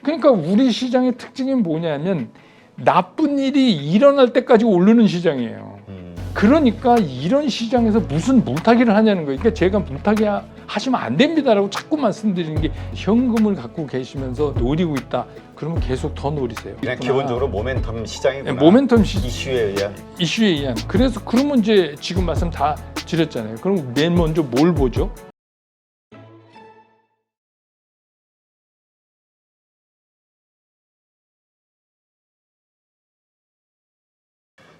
그러니까 우리 시장의 특징이 뭐냐면 나쁜 일이 일어날 때까지 오르는 시장이에요. 그러니까 이런 시장에서 무슨 물타기를 하냐는 거예요. 그러니까 제가 물타기 하시면 안 됩니다라고 자꾸 말씀드리는 게 현금을 갖고 계시면서 노리고 있다. 그러면 계속 더 노리세요. 그냥 기본적으로 모멘텀 시장이구나. 네, 모멘텀 이슈에 의한. 그래서 그러면 이제 지금 말씀 다 드렸잖아요. 그럼 맨 먼저 뭘 보죠?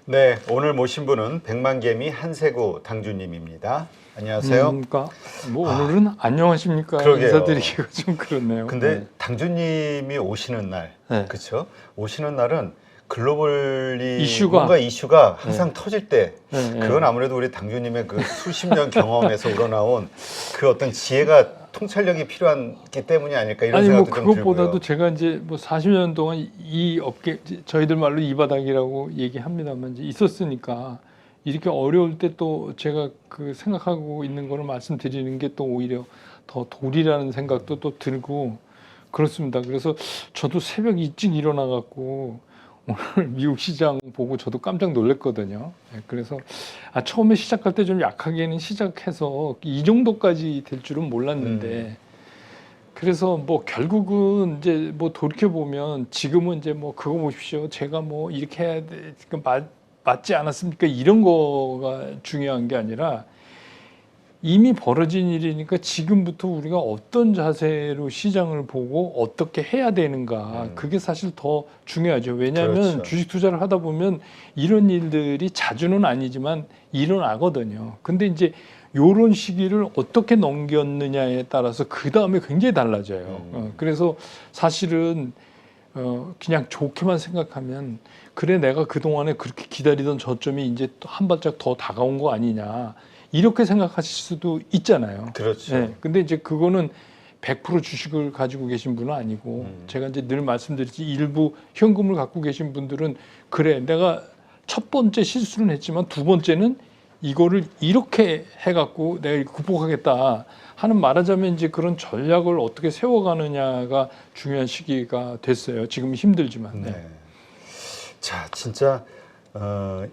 네, 오늘 모신 분은 백만개미 한세구 당주님입니다. 안녕하세요. 그러니까 뭐 오늘은 안녕하십니까 그러게요. 인사드리기가 좀 그렇네요. 근데 네. 당주님이 오시는 날, 네. 그렇죠? 오시는 날은 글로벌리 이슈가 뭔가 이슈가 항상 터질 때, 네, 그건 아무래도 우리 당주님의 그 수십 년 경험에서 우러나온 그 어떤 지혜가 통찰력이 필요하기 때문이 아닐까 이런 아니 뭐 생각도 좀 들고요. 그것보다도 제가 이제 뭐 40년 동안 이 업계 저희들 말로 이 바닥이라고 얘기합니다만 이제 있었으니까 이렇게 어려울 때 또 제가 그 생각하고 있는 거를 말씀드리는 게 또 오히려 더 도리라는 생각도 또 들고 그렇습니다. 그래서 저도 새벽 일찍 일어나 갖고 오늘 미국 시장 보고 저도 깜짝 놀랐거든요. 그래서 처음에 시작할 때 좀 약하게는 시작해서 이 정도까지 될 줄은 몰랐는데 그래서 뭐 결국은 이제 뭐 돌이켜 보면 지금은 이제 뭐 그거 보십시오. 제가 뭐 이렇게 해야 돼. 지금 맞지 않았습니까? 이런 거가 중요한 게 아니라 이미 벌어진 일이니까 지금부터 우리가 어떤 자세로 시장을 보고 어떻게 해야 되는가 그게 사실 더 중요하죠. 왜냐하면 그렇죠. 주식 투자를 하다 보면 이런 일들이 자주는 아니지만 일어나거든요. 근데 이제 요런 시기를 어떻게 넘겼느냐에 따라서 그 다음에 굉장히 달라져요. 그래서 사실은 그냥 좋게만 생각하면 그래 내가 그동안에 그렇게 기다리던 저점이 이제 또 한 발짝 더 다가온 거 아니냐 이렇게 생각하실 수도 있잖아요. 그렇죠. 네, 근데 이제 그거는 100% 주식을 가지고 계신 분은 아니고 제가 이제 늘 말씀드렸지 일부 현금을 갖고 계신 분들은 그래 내가 첫 번째 실수는 했지만 두 번째는 이거를 이렇게 해갖고 내가 극복하겠다 하는 말하자면 이제 그런 전략을 어떻게 세워가느냐가 중요한 시기가 됐어요. 지금 힘들지만. 네. 자, 진짜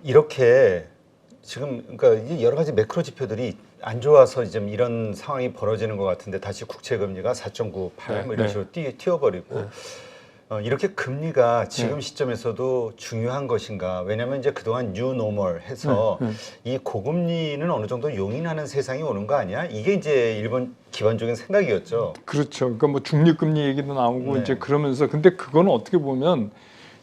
이렇게 지금 그러니까 여러 가지 매크로 지표들이 안 좋아서 지금 이런 상황이 벌어지는 것 같은데 다시 국채 금리가 4.98 뭐 이런 식으로 튀어버리고 이렇게 금리가 지금 시점에서도 중요한 것인가? 왜냐하면 이제 그동안 뉴 노멀 해서 이 고금리는 어느 정도 용인하는 세상이 오는 거 아니야? 이게 이제 일본 기본적인 생각이었죠. 그렇죠. 그러니까 뭐 중립금리 얘기도 나오고 네. 이제 그러면서 근데 그거는 어떻게 보면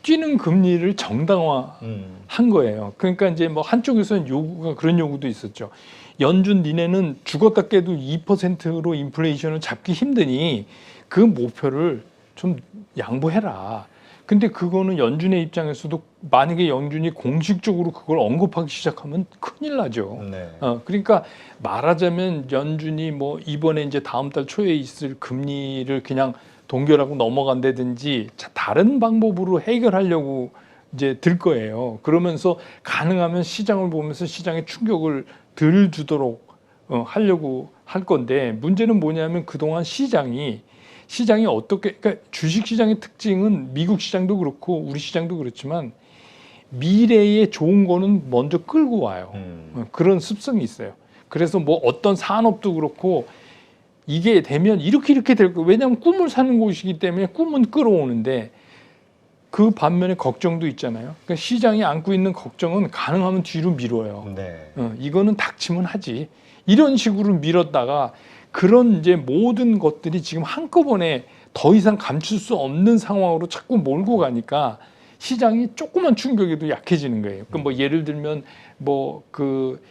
뛰는 금리를 정당화한 거예요. 그러니까 이제 뭐 한쪽에서는 요구가 그런 요구도 있었죠. 연준 니네는 죽었다 깨도 2%로 인플레이션을 잡기 힘드니 그 목표를 좀 양보해라. 근데 그거는 연준의 입장에서도 만약에 연준이 공식적으로 그걸 언급하기 시작하면 큰일 나죠. 네. 그러니까 말하자면 연준이 뭐 이번에 이제 다음 달 초에 있을 금리를 그냥 동결하고 넘어간다든지 다른 방법으로 해결하려고 이제 들 거예요. 그러면서 가능하면 시장을 보면서 시장에 충격을 덜 주도록 하려고 할 건데 문제는 뭐냐면 그동안 시장이 어떻게 그러니까 주식 시장의 특징은 미국 시장도 그렇고 우리 시장도 그렇지만 미래에 좋은 거는 먼저 끌고 와요. 그런 습성이 있어요. 그래서 뭐 어떤 산업도 그렇고 이게 되면 이렇게 될 거예요. 왜냐하면 꿈을 사는 곳이기 때문에 꿈은 끌어오는데 그 반면에 걱정도 있잖아요. 그러니까 시장이 안고 있는 걱정은 가능하면 뒤로 미뤄요. 네. 이거는 닥치면 하지. 이런 식으로 미뤘다가 그런 이제 모든 것들이 지금 한꺼번에 더 이상 감출 수 없는 상황으로 자꾸 몰고 가니까 시장이 조그만 충격에도 약해지는 거예요. 그러니까 뭐 예를 들면 뭐 그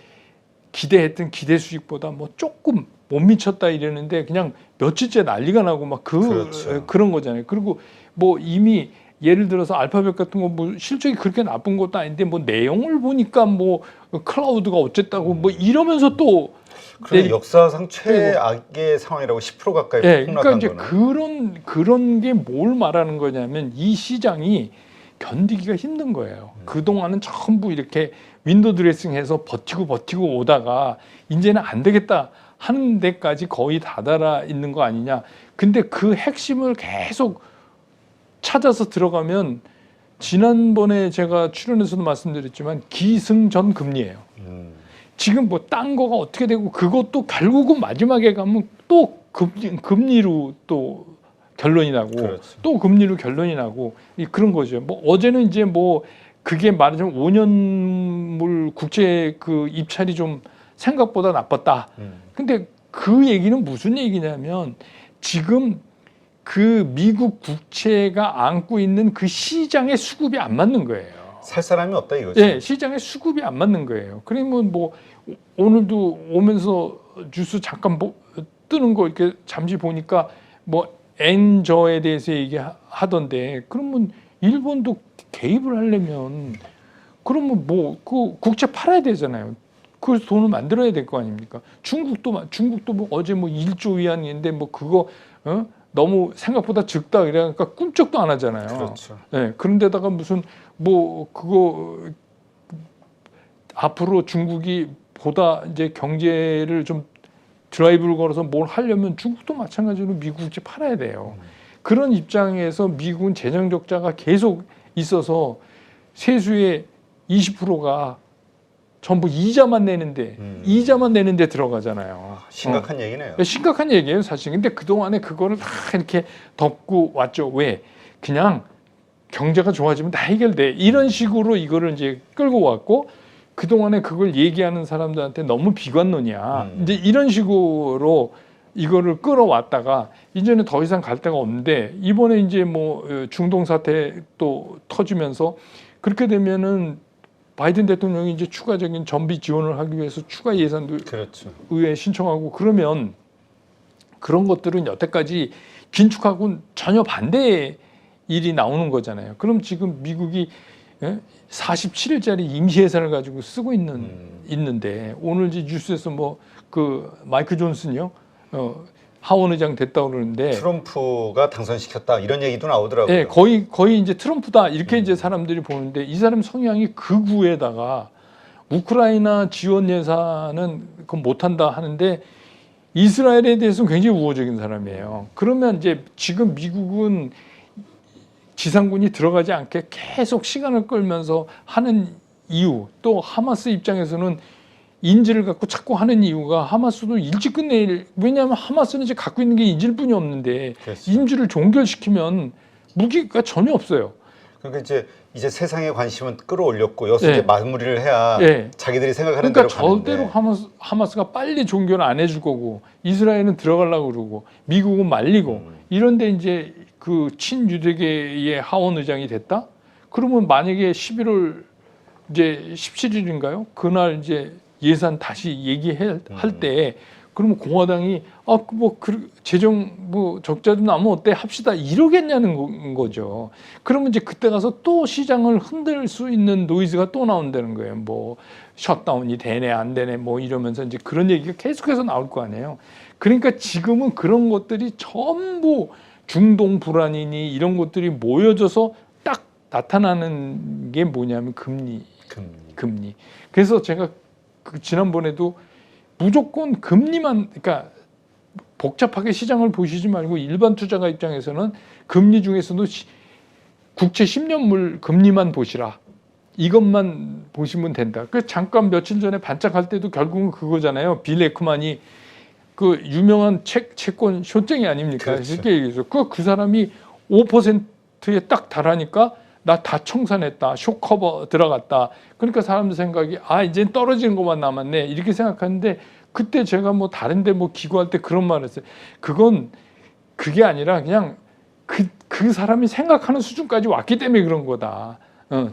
기대했던 기대 수익보다 뭐 조금 못 미쳤다 이러는데 그냥 며칠째 난리가 나고 막 그렇죠. 그런 거잖아요. 그리고 뭐 이미 예를 들어서 알파벳 같은 거 뭐 실적이 그렇게 나쁜 것도 아닌데 뭐 내용을 보니까 뭐 클라우드가 어쨌다고 뭐 이러면서 또 그래 역사상 최악의 상황이라고 10% 가까이 폭락한 그러니까 이제 거는. 그런 게 뭘 말하는 거냐면 이 시장이 견디기가 힘든 거예요. 그동안은 전부 이렇게 윈도우 드레싱해서 버티고 오다가 이제는 안 되겠다 하는 데까지 거의 다다라 있는 거 아니냐. 근데 그 핵심을 계속 찾아서 들어가면 지난번에 제가 출연해서도 말씀드렸지만 기승전 금리예요. 지금 뭐 딴 거가 어떻게 되고 그것도 결국은 마지막에 가면 또 금리로 또 결론이 나고 그렇죠. 또 금리로 결론이 나고 그런 거죠. 뭐 어제는 이제 뭐 그게 말하자면 5년물 국채 그 입찰이 좀 생각보다 나빴다. 근데 그 얘기는 무슨 얘기냐면 지금 그 미국 국채가 안고 있는 그 시장의 수급이 안 맞는 거예요. 살 사람이 없다 이거죠. 네, 시장의 수급이 안 맞는 거예요. 그러면 뭐 오늘도 오면서 뉴스 잠깐 뜨는 거 이렇게 잠시 보니까 뭐 엔저에 대해서 얘기하던데 그러면 일본도 개입을 하려면 그러면 뭐 그 국채 팔아야 되잖아요. 그래서 돈을 만들어야 될 거 아닙니까? 중국도 뭐 어제 뭐 1조 위안인데 뭐 그거 너무 생각보다 적다 그러니까 꿈쩍도 안 하잖아요. 그렇죠. 네, 그런데다가 무슨 뭐 그거 앞으로 중국이 보다 이제 경제를 좀 드라이브를 걸어서 뭘 하려면 중국도 마찬가지로 미국 국채 팔아야 돼요. 그런 입장에서 미국은 재정 적자가 계속 있어서 세수의 20%가 전부 이자만 내는데 들어가잖아요. 심각한 얘기네요. 심각한 얘기예요, 사실. 근데 그동안에 그거를 다 이렇게 덮고 왔죠. 왜? 그냥 경제가 좋아지면 다 해결돼. 이런 식으로 이거를 이제 끌고 왔고 그동안에 그걸 얘기하는 사람들한테 너무 비관론이야. 이제 이런 식으로 이거를 끌어왔다가 이제는 더 이상 갈 데가 없는데 이번에 이제 뭐 중동 사태 또 터지면서 그렇게 되면은 바이든 대통령이 이제 추가적인 전비 지원을 하기 위해서 추가 예산도 그렇죠. 의회에 신청하고 그러면 그런 것들은 여태까지 긴축하고는 전혀 반대의 일이 나오는 거잖아요. 그럼 지금 미국이 47일짜리 임시 예산을 가지고 쓰고 있는데 오늘 이제 뉴스에서 뭐 그 마이크 존슨이요 하원 의장 됐다고 그러는데 트럼프가 당선시켰다 이런 얘기도 나오더라고요. 네, 거의 이제 트럼프다 이렇게 이제 사람들이 보는데 이 사람 성향이 극우에다가 우크라이나 지원 예산은 그건 못한다 하는데 이스라엘에 대해서는 굉장히 우호적인 사람이에요. 그러면 이제 지금 미국은 지상군이 들어가지 않게 계속 시간을 끌면서 하는 이유 또 하마스 입장에서는 인질을 갖고 자꾸 하는 이유가 하마스도 일찍 끝낼 왜냐하면 하마스는 이제 갖고 있는 게 인질뿐이 없는데 그렇죠. 인질을 종결시키면 무기가 전혀 없어요. 그러니까 이제 세상의 관심은 끌어올렸고 여기서 네. 이제 마무리를 해야 네. 자기들이 생각하는 그러니까 대로 가는데 절대로 하마스가 빨리 종결을 안 해줄 거고 이스라엘은 들어가려고 그러고 미국은 말리고 이런데 이제 그 친유대계의 하원 의장이 됐다? 그러면 만약에 11월 이제 17일인가요? 그날 이제 예산 다시 얘기할 때 그러면 공화당이 재정 뭐 적자 좀 나면 어때 합시다 이러겠냐는 거죠. 그러면 이제 그때 가서 또 시장을 흔들 수 있는 노이즈가 또 나온다는 거예요. 뭐 셧다운이 되네 안 되네 뭐 이러면서 이제 그런 얘기가 계속해서 나올 거 아니에요. 그러니까 지금은 그런 것들이 전부 중동 불안이니 이런 것들이 모여져서 딱 나타나는 게 뭐냐면 금리. 그래서 제가 지난번에도 무조건 금리만 그러니까 복잡하게 시장을 보시지 말고 일반 투자가 입장에서는 금리 중에서도 국채 10년물 금리만 보시라. 이것만 보시면 된다. 그 잠깐 며칠 전에 반짝할 때도 결국은 그거잖아요. 빌 에크만이 그 유명한 채권 쇼쟁이 아닙니까? 그렇죠. 쉽게 얘기해서 그 사람이 5%에 딱 달하니까 나 다 청산했다. 쇼커버 들어갔다. 그러니까 사람들 생각이 이제 떨어지는 것만 남았네. 이렇게 생각하는데 그때 제가 뭐 다른데 뭐 기고할 때 그런 말을 했어요. 그게 아니라 그냥 그 사람이 생각하는 수준까지 왔기 때문에 그런 거다.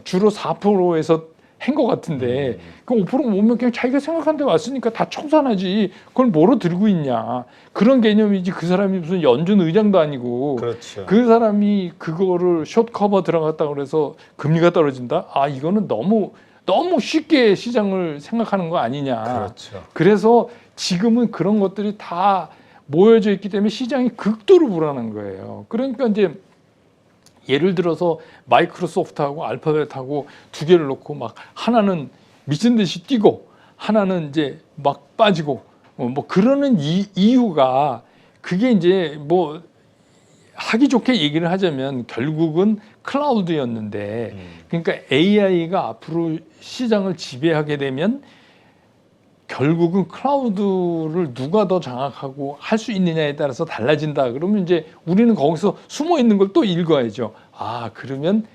주로 4%에서 한 것 같은데 그 5% 오면 그냥 자기가 생각한 데 왔으니까 다 청산하지. 그걸 뭐로 들고 있냐. 그런 개념이지. 그 사람이 무슨 연준 의장도 아니고 그렇죠. 그 사람이 그거를 숏커버 들어갔다 그래서 금리가 떨어진다? 이거는 너무 쉽게 시장을 생각하는 거 아니냐. 그렇죠. 그래서 지금은 그런 것들이 다 모여져 있기 때문에 시장이 극도로 불안한 거예요. 그러니까 이제 예를 들어서 마이크로소프트하고 알파벳하고 두 개를 놓고 막 하나는 미친 듯이 뛰고 하나는 이제 막 빠지고 뭐 그러는 이유가 그게 이제 뭐 하기 좋게 얘기를 하자면 결국은 클라우드였는데 그러니까 AI가 앞으로 시장을 지배하게 되면 결국은 클라우드를 누가 더 장악하고 할 수 있느냐에 따라서 달라진다. 그러면 이제 우리는 거기서 숨어 있는 걸 또 읽어야죠. 아, 그러면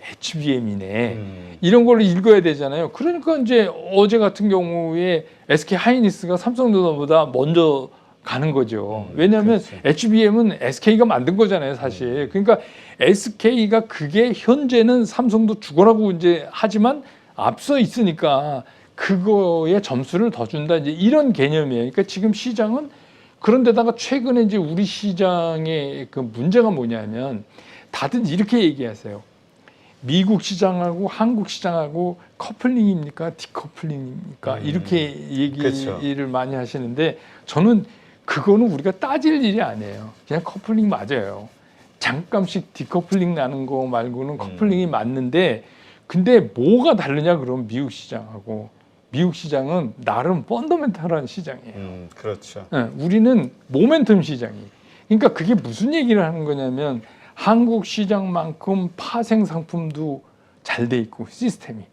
HBM이네. 이런 걸 읽어야 되잖아요. 그러니까 이제 어제 같은 경우에 SK 하이닉스가 삼성전자보다 먼저 가는 거죠. 왜냐하면 그렇죠. HBM은 SK가 만든 거잖아요, 사실. 그러니까 SK가 그게 현재는 삼성도 죽어라고 이제 하지만 앞서 있으니까 그거에 점수를 더 준다. 이제 이런 개념이에요. 그러니까 지금 시장은 그런데다가 최근에 이제 우리 시장의 그 문제가 뭐냐면 다들 이렇게 얘기하세요. 미국 시장하고 한국 시장하고 커플링입니까? 디커플링입니까? 이렇게 얘기를 그렇죠. 많이 하시는데 저는 그거는 우리가 따질 일이 아니에요. 그냥 커플링 맞아요. 잠깐씩 디커플링 나는 거 말고는 커플링이 맞는데 근데 뭐가 다르냐 그러면 미국 시장하고 미국 시장은 나름 펀더멘탈한 시장이에요. 그렇죠. 네, 우리는 모멘텀 시장이. 그러니까 그게 무슨 얘기를 하는 거냐면 한국 시장만큼 파생 상품도 잘 돼 있고 시스템이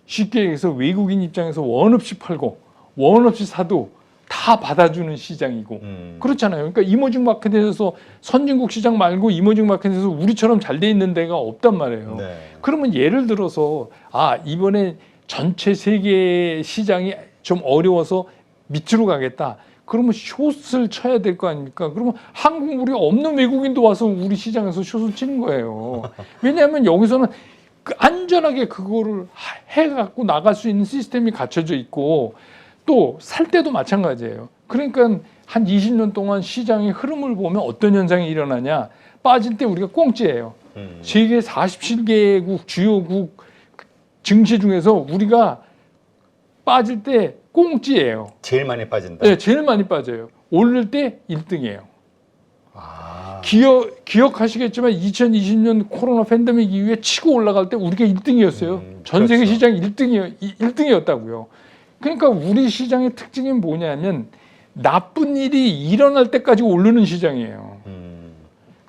쉽게 얘기해서 외국인 입장에서 원 없이 팔고 원 없이 사도 다 받아주는 시장이고 그렇잖아요. 그러니까 이머징 마켓에서 선진국 시장 말고 이머징 마켓에서 우리처럼 잘 돼 있는 데가 없단 말이에요. 네. 그러면 예를 들어서 아 이번에 전체 세계 시장이 좀 어려워서 밑으로 가겠다. 그러면 숏을 쳐야 될 거 아닙니까? 그러면 한국 우리 없는 외국인도 와서 우리 시장에서 숏을 치는 거예요. 왜냐하면 여기서는 그 안전하게 그거를 해갖고 나갈 수 있는 시스템이 갖춰져 있고 또 살 때도 마찬가지예요. 그러니까 한 20년 동안 시장의 흐름을 보면 어떤 현상이 일어나냐. 빠질 때 우리가 꽁찌예요. 세계 47개국 주요국 증시 중에서 우리가 빠질 때 꽁찌예요. 제일 많이 빠진다. 네, 제일 많이 빠져요. 오를 때 1등이에요. 아, 기억하시겠지만 2020년 코로나 팬데믹 이후에 치고 올라갈 때 우리가 1등이었어요. 전 세계 그렇죠. 시장 1등이었다고요. 그러니까 우리 시장의 특징이 뭐냐면 나쁜 일이 일어날 때까지 오르는 시장이에요.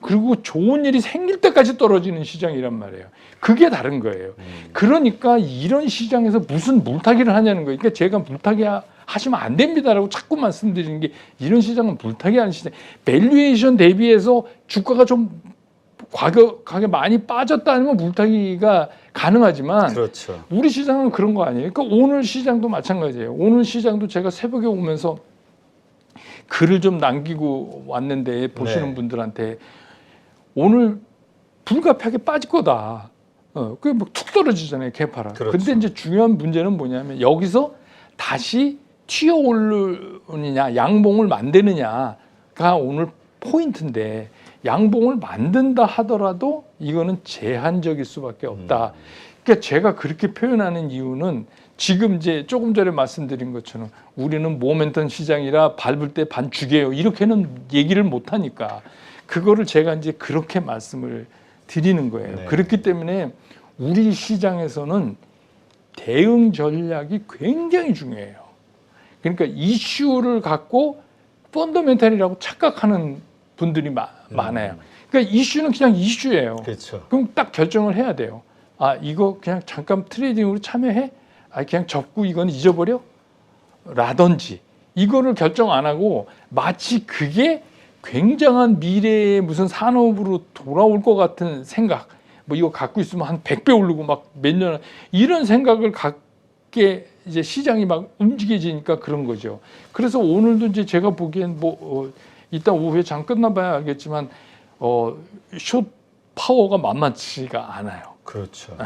그리고 좋은 일이 생길 때까지 떨어지는 시장이란 말이에요. 그게 다른 거예요. 그러니까 이런 시장에서 무슨 물타기를 하냐는 거예요. 그러니까 제가 물타기 하시면 안 됩니다라고 자꾸 말씀드리는 게 이런 시장은 물타기 하는 시장. 밸류에이션 대비해서 주가가 좀 과격하게 많이 빠졌다 아니면 물타기가 가능하지만 그렇죠. 우리 시장은 그런 거 아니에요. 그러니까 오늘 시장도 마찬가지예요. 오늘 시장도 제가 새벽에 오면서 글을 좀 남기고 왔는데 보시는 네. 분들한테 오늘 불가피하게 빠질 거다. 그게 뭐 툭 떨어지잖아요, 개파라. 그렇죠. 근데 이제 중요한 문제는 뭐냐면 여기서 다시 튀어 오르느냐, 양봉을 만드느냐가 오늘 포인트인데 양봉을 만든다 하더라도 이거는 제한적일 수밖에 없다. 그러니까 제가 그렇게 표현하는 이유는 지금 이제 조금 전에 말씀드린 것처럼 우리는 모멘텀 시장이라 밟을 때 반 죽여요. 이렇게는 얘기를 못 하니까 그거를 제가 이제 그렇게 말씀을 드리는 거예요. 네. 그렇기 때문에 우리 시장에서는 대응 전략이 굉장히 중요해요. 그러니까 이슈를 갖고 펀더멘탈이라고 착각하는 분들이 많아요. 그러니까 이슈는 그냥 이슈예요. 그렇죠. 그럼 딱 결정을 해야 돼요. 아 이거 그냥 잠깐 트레이딩으로 참여해? 아 그냥 접고 이건 잊어버려? 라든지 이거를 결정 안 하고 마치 그게 굉장한 미래의 무슨 산업으로 돌아올 것 같은 생각 뭐 이거 갖고 있으면 한 100배 오르고 막 몇 년 이런 생각을 갖게 이제 시장이 막 움직여지니까 그런 거죠. 그래서 오늘도 이제 제가 보기엔 뭐 이따 오후에 장 끝나봐야 알겠지만 숏 파워가 만만치가 않아요. 그렇죠. 네.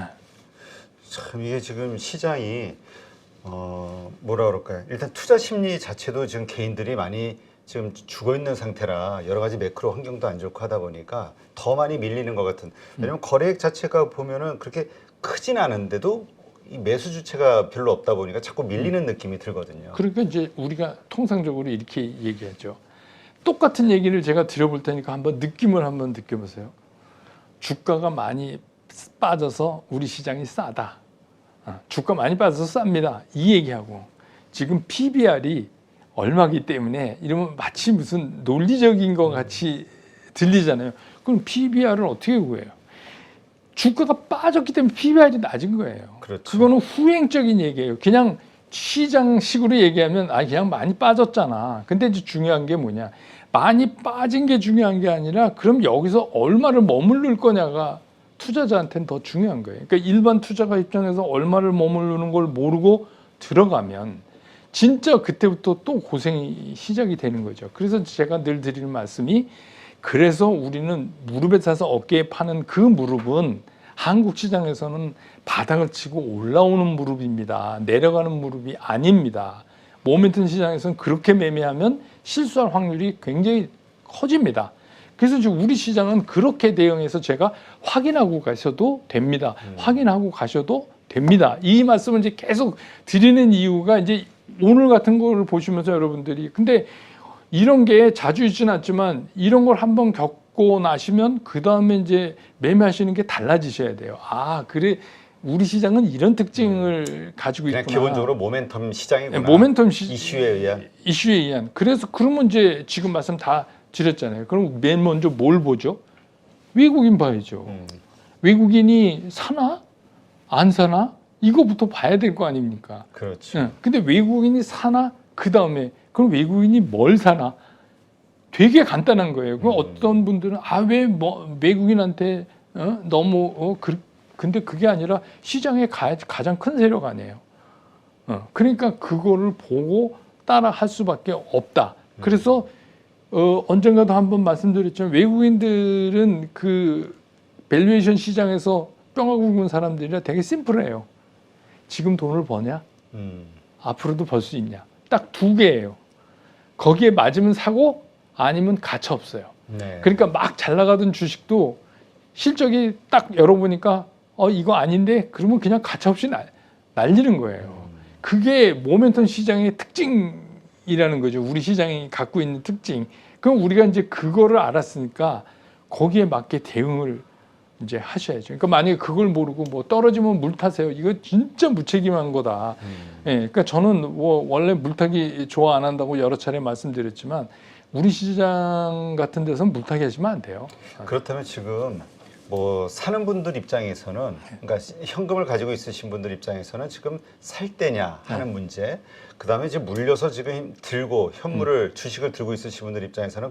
참 이게 지금 시장이 뭐라 그럴까요? 일단 투자 심리 자체도 지금 개인들이 많이 지금 죽어 있는 상태라 여러 가지 매크로 환경도 안 좋고 하다 보니까 더 많이 밀리는 것 같은. 왜냐면 거래액 자체가 보면은 그렇게 크진 않은데도 이 매수 주체가 별로 없다 보니까 자꾸 밀리는 느낌이 들거든요. 그러니까 이제 우리가 통상적으로 이렇게 얘기하죠. 똑같은 얘기를 제가 드려볼 테니까 한번 느낌을 한번 느껴보세요. 주가가 많이 빠져서 우리 시장이 싸다. 주가 많이 빠져서 쌉니다. 이 얘기하고 지금 PBR이 얼마기 때문에 이러면 마치 무슨 논리적인 것 같이 들리잖아요. 그럼 PBR을 어떻게 구해요? 주가가 빠졌기 때문에 PBR이 낮은 거예요. 그렇죠. 그거는 후행적인 얘기예요. 그냥 시장식으로 얘기하면 그냥 많이 빠졌잖아. 근데 이제 중요한 게 뭐냐? 많이 빠진 게 중요한 게 아니라 그럼 여기서 얼마를 머무를 거냐가 투자자한테는 더 중요한 거예요. 그러니까 일반 투자가 입장에서 얼마를 머무르는 걸 모르고 들어가면 진짜 그때부터 또 고생이 시작이 되는 거죠. 그래서 제가 늘 드리는 말씀이 그래서 우리는 무릎에 사서 어깨에 파는 그 무릎은 한국 시장에서는 바닥을 치고 올라오는 무릎입니다. 내려가는 무릎이 아닙니다. 모멘텀 시장에서는 그렇게 매매하면 실수할 확률이 굉장히 커집니다. 그래서 지금 우리 시장은 그렇게 대응해서 제가 확인하고 가셔도 됩니다. 확인하고 가셔도 됩니다. 이 말씀을 이제 계속 드리는 이유가 이제 오늘 같은 거를 보시면서 여러분들이 근데 이런 게 자주 있지는 않지만 이런 걸 한번 겪고 나시면 그 다음에 이제 매매하시는 게 달라지셔야 돼요. 그래 우리 시장은 이런 특징을 가지고 그냥 있구나. 기본적으로 모멘텀 시장이구나. 모멘텀 이슈에 의한. 그래서 그러면 이제 지금 말씀 다 드렸잖아요. 그럼 맨 먼저 뭘 보죠? 외국인 봐야죠. 외국인이 사나 안 사나 이거부터 봐야 될 거 아닙니까? 그렇죠. 근데 외국인이 사나 그 다음에 그럼 외국인이 뭘 사나 되게 간단한 거예요. 그럼 어떤 분들은 왜 외국인한테 너무 근데 그게 아니라 시장의 가장 큰 세력 아니에요. 그러니까 그거를 보고 따라 할 수밖에 없다. 그래서 언젠가도 한번 말씀드렸지만 외국인들은 그 밸류에이션 시장에서 뼈가 굵은 사람들이라 되게 심플해요. 지금 돈을 버냐? 앞으로도 벌 수 있냐? 딱 두 개예요. 거기에 맞으면 사고 아니면 가차 없어요. 네. 그러니까 막 잘 나가던 주식도 실적이 딱 열어보니까 이거 아닌데 그러면 그냥 가차 없이 날리는 거예요. 그게 모멘텀 시장의 특징이라는 거죠. 우리 시장이 갖고 있는 특징. 그럼 우리가 이제 그거를 알았으니까 거기에 맞게 대응을 이제 하셔야죠. 그러니까 만약에 그걸 모르고 뭐 떨어지면 물 타세요. 이거 진짜 무책임한 거다. 그러니까 저는 원래 물타기 좋아 안 한다고 여러 차례 말씀드렸지만 우리 시장 같은 데서는 물타기 하시면 안 돼요. 그렇다면 지금 뭐 사는 분들 입장에서는 그러니까 현금을 가지고 있으신 분들 입장에서는 지금 살 때냐 하는 문제. 그다음에 이제 물려서 지금 들고 현물을 주식을 들고 있으신 분들 입장에서는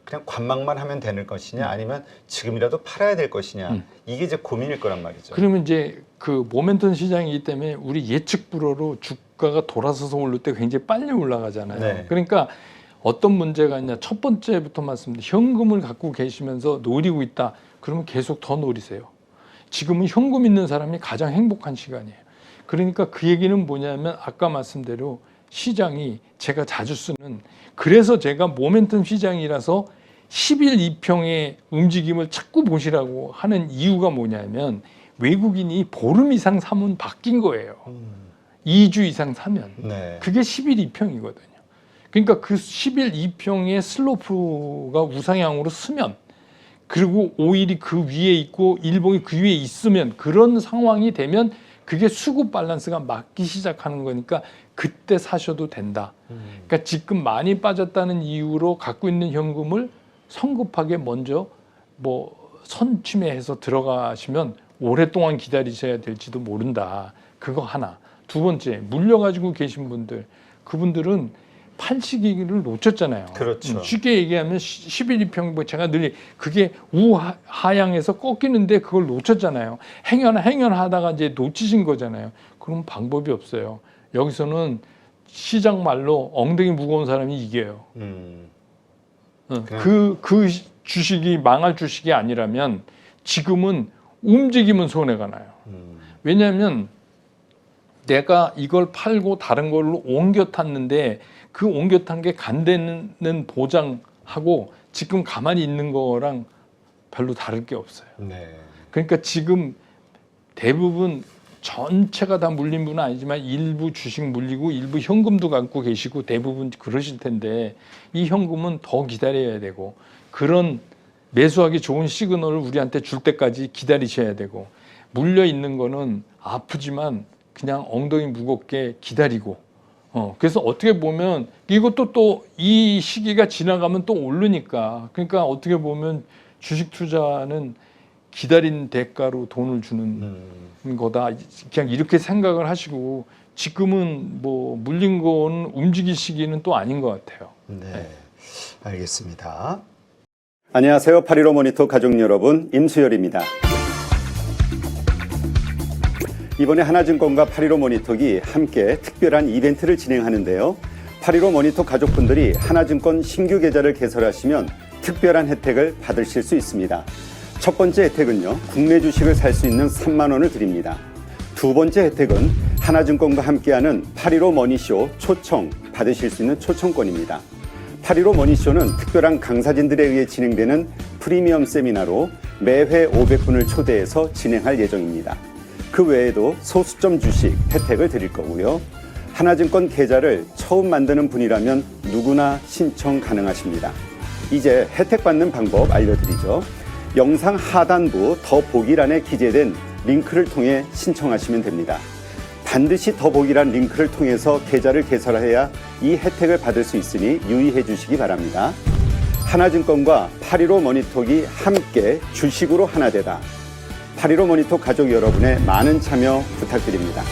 그냥 관망만 하면 되는 것이냐 아니면 지금이라도 팔아야 될 것이냐 이게 이제 고민일 거란 말이죠. 그러면 이제 그 모멘텀 시장이기 때문에 우리 예측 불허로 주가가 돌아서서 오를 때 굉장히 빨리 올라가잖아요. 네. 그러니까 어떤 문제가 있냐. 첫 번째부터 말씀드린 현금을 갖고 계시면서 노리고 있다. 그러면 계속 더 노리세요. 지금은 현금 있는 사람이 가장 행복한 시간이에요. 그러니까 그 얘기는 뭐냐면 아까 말씀대로 시장이 제가 자주 쓰는 그래서 제가 모멘텀 시장이라서 10일 2평의 움직임을 자꾸 보시라고 하는 이유가 뭐냐면 외국인이 보름 이상 사면 바뀐 거예요. 2주 이상 사면. 네. 그게 10일 2평이거든요. 그러니까 그 10일 2평의 슬로프가 우상향으로 쓰면 그리고 오일이 그 위에 있고 일봉이 그 위에 있으면 그런 상황이 되면 그게 수급 밸런스가 맞기 시작하는 거니까 그때 사셔도 된다. 그러니까 지금 많이 빠졌다는 이유로 갖고 있는 현금을 성급하게 먼저 선취매해서 들어가시면 오랫동안 기다리셔야 될지도 모른다. 그거 하나. 두 번째, 물려가지고 계신 분들, 그분들은 팔 시기를 놓쳤잖아요. 그렇죠. 쉽게 얘기하면 11, 2평 제가 늘 그게 우하향에서 꺾이는데 그걸 놓쳤잖아요. 행연하다가 이제 놓치신 거잖아요. 그럼 방법이 없어요. 여기서는 시장 말로 엉덩이 무거운 사람이 이겨요. 그 주식이 망할 주식이 아니라면 지금은 움직이면 손해가 나요. 왜냐하면 내가 이걸 팔고 다른 걸로 옮겨 탔는데 그 옮겨 탄 게 간다는 보장하고 지금 가만히 있는 거랑 별로 다를 게 없어요. 네. 그러니까 지금 대부분 전체가 다 물린 분은 아니지만 일부 주식 물리고 일부 현금도 갖고 계시고 대부분 그러실 텐데 이 현금은 더 기다려야 되고 그런 매수하기 좋은 시그널을 우리한테 줄 때까지 기다리셔야 되고 물려 있는 거는 아프지만 그냥 엉덩이 무겁게 기다리고 그래서 어떻게 보면 이것도 또 이 시기가 지나가면 또 오르니까 그러니까 어떻게 보면 주식 투자는 기다린 대가로 돈을 주는 거다. 그냥 이렇게 생각을 하시고 지금은 뭐 물린 건 움직일 시기는 또 아닌 것 같아요. 네, 알겠습니다. 안녕하세요. 8.15 모니터 가족 여러분, 임수열입니다. 이번에 하나증권과 8.15 모니터기 함께 특별한 이벤트를 진행하는데요. 8.15 모니터 가족분들이 하나증권 신규 계좌를 개설하시면 특별한 혜택을 받으실 수 있습니다. 첫 번째 혜택은요, 국내 주식을 살 수 있는 3만 원을 드립니다. 두 번째 혜택은 하나증권과 함께하는 8.15 머니쇼 초청 받으실 수 있는 초청권입니다. 8.15 머니쇼는 특별한 강사진들에 의해 진행되는 프리미엄 세미나로 매회 500분을 초대해서 진행할 예정입니다. 그 외에도 소수점 주식 혜택을 드릴 거고요. 하나증권 계좌를 처음 만드는 분이라면 누구나 신청 가능하십니다. 이제 혜택 받는 방법 알려드리죠. 영상 하단부 더보기란에 기재된 링크를 통해 신청하시면 됩니다. 반드시 더보기란 링크를 통해서 계좌를 개설해야 이 혜택을 받을 수 있으니 유의해 주시기 바랍니다. 하나증권과 8.15 모니터기 함께 주식으로 하나 되다. 8.15 모니터 가족 여러분의 많은 참여 부탁드립니다.